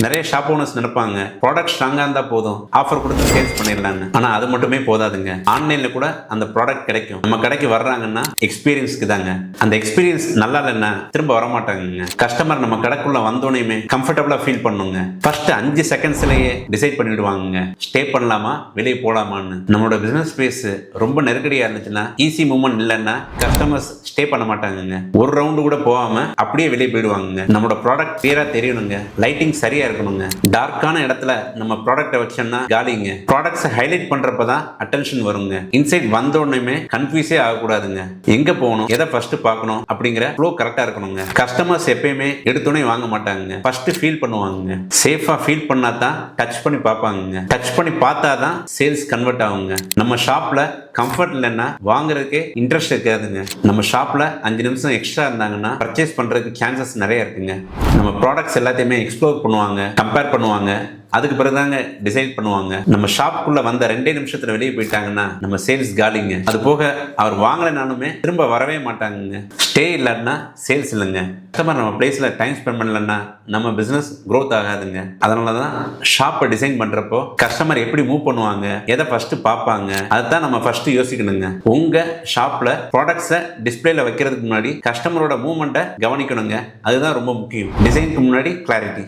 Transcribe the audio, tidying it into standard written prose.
நிறைய shop owners நினைப்பாங்க product ஸ்ட்ராங்கா இருந்தா போதும், ஆஃபர் கொடுத்து சேல்ஸ் பண்ணிடலாம்னு. ஆனா அது மட்டுமே போதாதுங்க. ஆன்லைன்ல கூட அந்த ப்ராடக்ட் கிடைக்கும். நம்ம கடைக்கு வர்றாங்கன்னா எக்ஸ்பீரியன்ஸ்க்கு தாங்க. அந்த எக்ஸ்பீரியன்ஸ் நல்லா இல்லைன்னா திரும்ப வரமாட்டாங்க. கஸ்டமர் நம்ம கடைக்குள்ள வந்தோடனே கம்ஃபர்டபுளா ஃபீல் பண்ணுங்க. ஃபர்ஸ்ட் 5 செகண்ட்ஸ்லயே டிசைட் பண்ணிடுவாங்க ஸ்டே பண்ணலாமா வெளியே போலாமான்னு. நம்மளோட பிசினஸ் ஸ்பேஸ் ரொம்ப நெருக்கடியா இருந்துச்சுன்னா, ஈஸி மூவ்மெண்ட் இல்லைன்னா கஸ்டமர்ஸ் ஸ்டே பண்ண மாட்டாங்க. ஒரு ரவுண்டு கூட போகாம அப்படியே வெளியே போயிடுவாங்க. நம்மளோட ப்ராடக்ட் கிளியரா தெரியணுங்க. லைட்டிங் சரியா இருக்கணுங்க. டார்க்கான இடத்துல நம்ம ப்ராடக்ட்டை வச்சோம்னா காலிங்க. ப்ராடக்ட்ஸ் ஹைலைட் பண்றப்பதான் அட்டென்ஷன் வருங்க. இன்சைட் வந்த உடனே கன்ஃபியூஸே ஆகக்கூடாதுங்க. எங்க போகணும், எதை ஃபர்ஸ்ட் பார்க்கணும் அப்படிங்கிற ஃப்ளோ கரெக்டா இருக்கணுங்க. கஸ்டமர்ஸ் எப்பயுமே எடுத்தோடனே வாங்க மாட்டாங்க. ஃபர்ஸ்ட் ஃபீல் பண்ணுவாங்க. சேஃபா ஃபீல் பண்ணா தான் டச் பண்ணி பார்ப்பாங்க. டச் பண்ணி பார்த்தா தான் சேல்ஸ் கன்வெர்ட் ஆகுங்க. நம்ம ஷாப்ல கம்ஃபர்ட் இல்லைன்னா வாங்குறதுக்கே இன்ட்ரெஸ்ட் இருக்காதுங்க. நம்ம ஷாப்ல 5 நிமிஷம் எக்ஸ்ட்ரா இருந்தாங்கன்னா பர்ச்சேஸ் பண்றதுக்கு சான்சஸ் நிறைய இருக்குங்க. நம்ம ப்ராடக்ட்ஸ் எல்லாத்தையுமே எக்ஸ்ப்ளோர் பண்ணுவாங்க, கம்பேர் பண்ணுவாங்க, அதுக்கு பிறகுதாங்க டிசைட் பண்ணுவாங்க. நம்ம ஷாப்புக்குள்ள வந்த 2 நிமிஷத்துல வெளியே போயிட்டாங்கன்னா நம்ம சேல்ஸ் காலிங்க. அது போக அவர் வாங்கலைனாலுமே திரும்ப வரவே மாட்டாங்க. ஸ்டே இல்லைன்னா சேல்ஸ் இல்லைங்க. கஸ்டமர் நம்ம பிளேஸ்ல டைம் ஸ்பெண்ட் பண்ணலன்னா நம்ம பிசினஸ் க்ரோத் ஆகாதுங்க. அதனாலதான் ஷாப்பை டிசைன் பண்றப்போ கஸ்டமர் எப்படி மூவ் பண்ணுவாங்க, எதை ஃபர்ஸ்ட் பார்ப்பாங்க, அதுதான் நம்ம ஃபர்ஸ்ட் யோசிக்கணுங்க. உங்க ஷாப்ல ப்ராடக்ட்ஸை டிஸ்பிளேல வைக்கிறதுக்கு முன்னாடி கஸ்டமரோட மூவ்மெண்ட்டை கவனிக்கணுங்க. அதுதான் ரொம்ப முக்கியம். டிசைனுக்கு முன்னாடி கிளாரிட்டி.